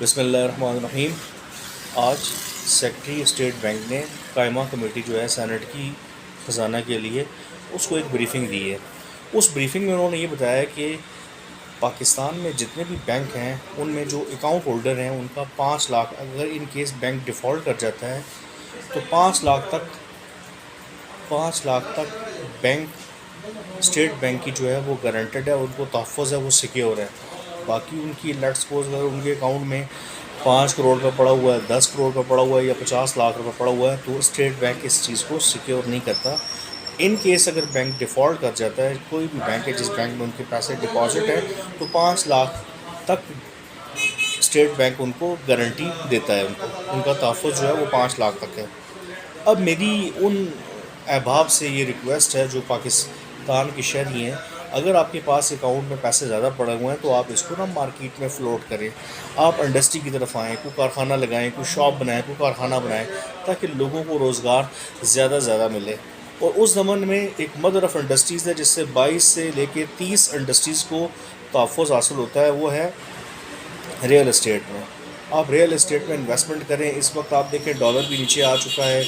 بسم اللہ الرحمن الرحیم۔ آج سیکرٹری اسٹیٹ بینک نے قائمہ کمیٹی جو ہے سینٹ کی خزانہ کے لیے اس کو ایک بریفنگ دی ہے۔ اس بریفنگ میں انہوں نے یہ بتایا کہ پاکستان میں جتنے بھی بینک ہیں ان میں جو اکاؤنٹ ہولڈر ہیں ان کا 5 لاکھ، اگر ان کیس بینک ڈیفالٹ کر جاتا ہے تو 5 لاکھ تک بینک اسٹیٹ بینک کی جو ہے وہ گارنٹڈ ہے، ان کو تحفظ ہے، وہ سیکیور ہے۔ باقی ان کی لیٹ سپوز اگر ان کے اکاؤنٹ میں 5 کروڑ کا پڑا ہوا ہے، 10 کروڑ کا پڑا ہوا ہے یا 50 لاکھ روپے پڑا ہوا ہے تو اسٹیٹ بینک اس چیز کو سیکیور نہیں کرتا۔ ان کیس اگر بینک ڈیفالٹ کر جاتا ہے، کوئی بھی بینک ہے جس بینک میں ان کے پیسے ڈپازٹ ہے، تو 5 لاکھ تک اسٹیٹ بینک ان کو گارنٹی دیتا ہے، ان کا تحفظ جو ہے وہ 5 لاکھ تک ہے۔ اب میری ان احباب سے یہ ریکویسٹ ہے جو پاکستان کے شہری ہیں، اگر آپ کے پاس اکاؤنٹ میں پیسے زیادہ پڑے ہوئے ہیں تو آپ اس کو نا مارکیٹ میں فلوٹ کریں، آپ انڈسٹری کی طرف آئیں، کوئی کارخانہ لگائیں، کوئی شاپ بنائیں، کوئی کارخانہ بنائیں، تاکہ لوگوں کو روزگار زیادہ ملے۔ اور اس زمن میں ایک مدر آف انڈسٹریز ہے جس سے 22 سے لے کے 30 انڈسٹریز کو تحفظ حاصل ہوتا ہے، وہ ہے ریئل اسٹیٹ میں۔ آپ ریئل اسٹیٹ میں انویسٹمنٹ کریں۔ اس وقت آپ دیکھیں ڈالر بھی نیچے آ چکا ہے،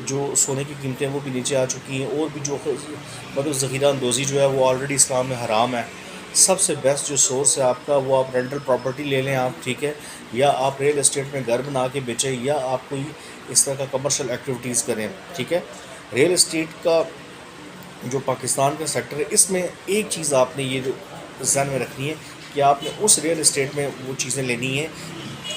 جو سونے کی قیمتیں وہ بھی نیچے آ چکی ہیں، اور بھی جو مطلب ذخیرہ اندوزی جو ہے وہ آلریڈی اسلام میں حرام ہے۔ سب سے بیسٹ جو سورس ہے آپ کا وہ آپ رینٹل پراپرٹی لے لیں آپ، ٹھیک ہے، یا آپ ریئل اسٹیٹ میں گھر بنا کے بیچیں، یا آپ کوئی اس طرح کا کمرشل ایکٹیویٹیز کریں، ٹھیک ہے۔ ریئل اسٹیٹ کا جو پاکستان کا سیکٹر ہے، اس میں ایک چیز آپ نے یہ جو ذہن میں رکھنی ہے کہ آپ نے اس ریئل اسٹیٹ میں وہ چیزیں لینی ہیں،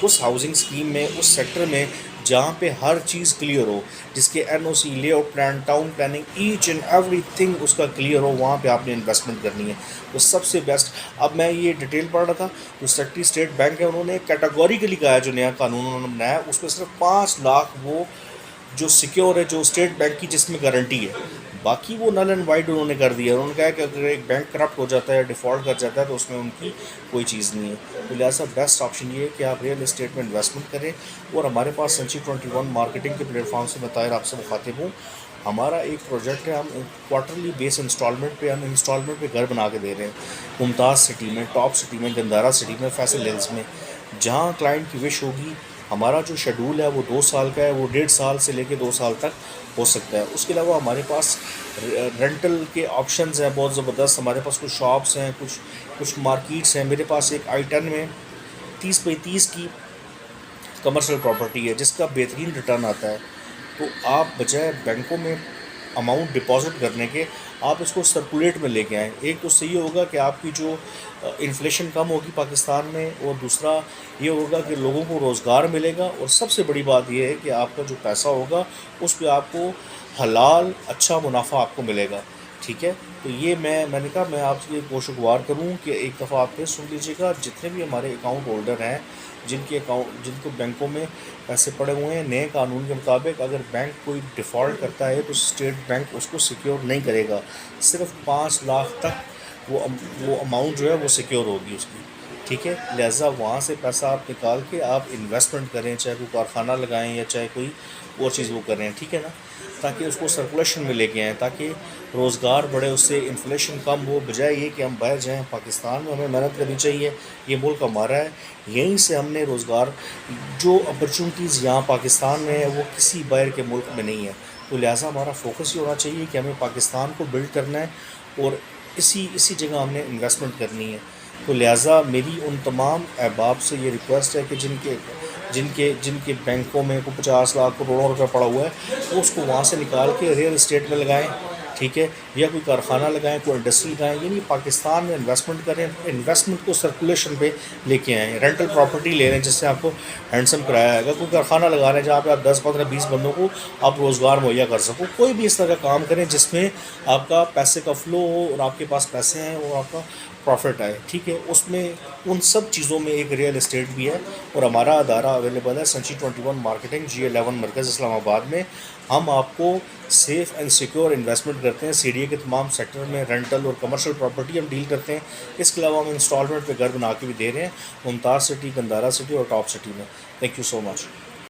اس ہاؤسنگ اسکیم میں، اس سیکٹر میں جہاں پہ ہر چیز کلیئر ہو، جس کے N O C, layout plan, town planning, each and everything اس کا کلیئر ہو، وہاں پہ آپ نے انویسٹمنٹ کرنی ہے۔ تو سب سے بیسٹ، اب میں یہ ڈیٹیل پڑھ رہا تھا، جو سیکرٹری اسٹیٹ بینک ہے انہوں نے کیٹاگوریکلی کہا ہے، جو نیا قانون انہوں نے بنایا ہے اس میں صرف 5 لاکھ وہ جو سیکیور ہے، جو اسٹیٹ بینک کی جس میں گارنٹی ہے، باقی وہ نل اینڈ وائڈ انہوں نے کر دیا ہے۔ انہوں نے کہا کہ اگر ایک بینک کرپٹ ہو جاتا ہے، ڈیفالٹ کر جاتا ہے، تو اس میں ان کی کوئی چیز نہیں ہے۔ تو لہٰذا بیسٹ آپشن یہ ہے کہ آپ ریئل اسٹیٹ میں انویسٹمنٹ کریں۔ اور ہمارے پاس سنچی 21 مارکیٹنگ کے پلیٹ فارم سے میں طاہر آپ سے مخاطب ہوں۔ ہمارا ایک پروجیکٹ ہے، ہم کوارٹرلی بیس انسٹالمنٹ پہ گھر بنا کے دے رہے ہیں، ممتاز سٹی میں، ٹاپ سٹی میں، گندارا سٹی میں، فیصل ہلز میں، جہاں کلائنٹ کی وش ہوگی۔ ہمارا جو شیڈول ہے وہ 2 سال کا ہے، وہ 1.5 سال سے لے کے 2 سال تک ہو سکتا ہے۔ اس کے علاوہ ہمارے پاس رینٹل کے آپشنز ہیں بہت زبردست۔ ہمارے پاس کچھ شاپس ہیں، کچھ مارکیٹس ہیں۔ میرے پاس ایک I-10 میں 30x30 کی کمرشل پراپرٹی ہے جس کا بہترین ریٹرن آتا ہے۔ تو آپ بجائے بینکوں میں اماؤنٹ ڈپازٹ کرنے کے، آپ اس کو سرکولیٹ میں لے کے آئیں۔ ایک تو صحیح ہوگا کہ آپ کی جو انفلیشن کم ہوگی پاکستان میں، اور دوسرا یہ ہوگا کہ لوگوں کو روزگار ملے گا، اور سب سے بڑی بات یہ ہے کہ آپ کا جو پیسہ ہوگا اس پہ آپ کو حلال اچھا منافع آپ کو ملے گا، ٹھیک ہے۔ تو یہ میں نے کہا میں آپ سے گوشگوار کروں کہ ایک دفعہ آپ پھر سن لیجیے گا، جتنے بھی ہمارے اکاؤنٹ ہولڈر ہیں جن کو بینکوں میں پیسے پڑے ہوئے ہیں، نئے قانون کے مطابق اگر بینک کوئی ڈیفالٹ کرتا ہے تو اسٹیٹ بینک اس کو سیکیور نہیں کرے گا، صرف 5 لاکھ تک وہ اماؤنٹ جو ہے وہ سیکیور ہوگی اس کی، ٹھیک ہے۔ لہٰذا وہاں سے پیسہ آپ نکال کے آپ انویسٹمنٹ کریں، چاہے کوئی کارخانہ لگائیں یا چاہے کوئی اور چیز وہ کریں، ٹھیک ہے نا، تاکہ اس کو سرکولیشن میں لے کے آئیں، تاکہ روزگار بڑھے، اس سے انفلیشن کم ہو، بجائے یہ کہ ہم باہر جائیں۔ پاکستان میں ہمیں محنت کرنی چاہیے، یہ ملک ہمارا ہے، یہیں سے ہم نے روزگار، جو اپرچونیٹیز یہاں پاکستان میں ہے وہ کسی باہر کے ملک میں نہیں ہے۔ تو لہٰذا ہمارا فوکس یہ ہونا چاہیے کہ ہمیں پاکستان کو بلڈ کرنا ہے، اور اسی جگہ ہم نے انویسٹمنٹ کرنی ہے۔ تو لہٰذا میری ان تمام احباب سے یہ ریکویسٹ ہے کہ جن کے بینکوں میں کوئی 50 لاکھ کروڑوں روپے پڑا ہوا ہے، وہ اس کو وہاں سے نکال کے ریئل اسٹیٹ میں لگائیں، ٹھیک ہے، یا کوئی کارخانہ لگائیں، کوئی انڈسٹری لگائیں، یعنی پاکستان میں انویسٹمنٹ کریں، انویسٹمنٹ کو سرکولیشن پہ لے کے آئیں، رینٹل پراپرٹی لے رہے ہیں جس سے آپ کو ہینڈسم کرایہ آئے گا، کوئی کارخانہ لگا رہے ہیں جہاں پہ آپ 10 15 20 بندوں کو آپ روزگار مہیا کر سکو، کوئی بھی اس طرح کا کام کریں جس میں آپ کا پیسے کا فلو ہو اور آپ کے پاس پیسے ہیں اور آپ کا پروفٹ آئے، ٹھیک ہے۔ اس میں ان سب چیزوں میں ایک ریئل اسٹیٹ بھی ہے، اور ہمارا ادارہ اویلیبل ہے سنچی 21 مارکیٹنگ G11 مرکز اسلام آباد میں۔ ہم آپ کو سیف اینڈ سیکیور انویسٹمنٹ کرتے ہیں، CDA کے تمام سیکٹر میں رینٹل اور کمرشل پراپرٹی ہم ڈیل کرتے ہیں۔ اس کے علاوہ ہم انسٹالمنٹ پہ گھر بنا کے بھی دے رہے ہیں، ممتاز سٹی، گندارا سٹی اور ٹاپ سٹی میں۔ Thank you so much.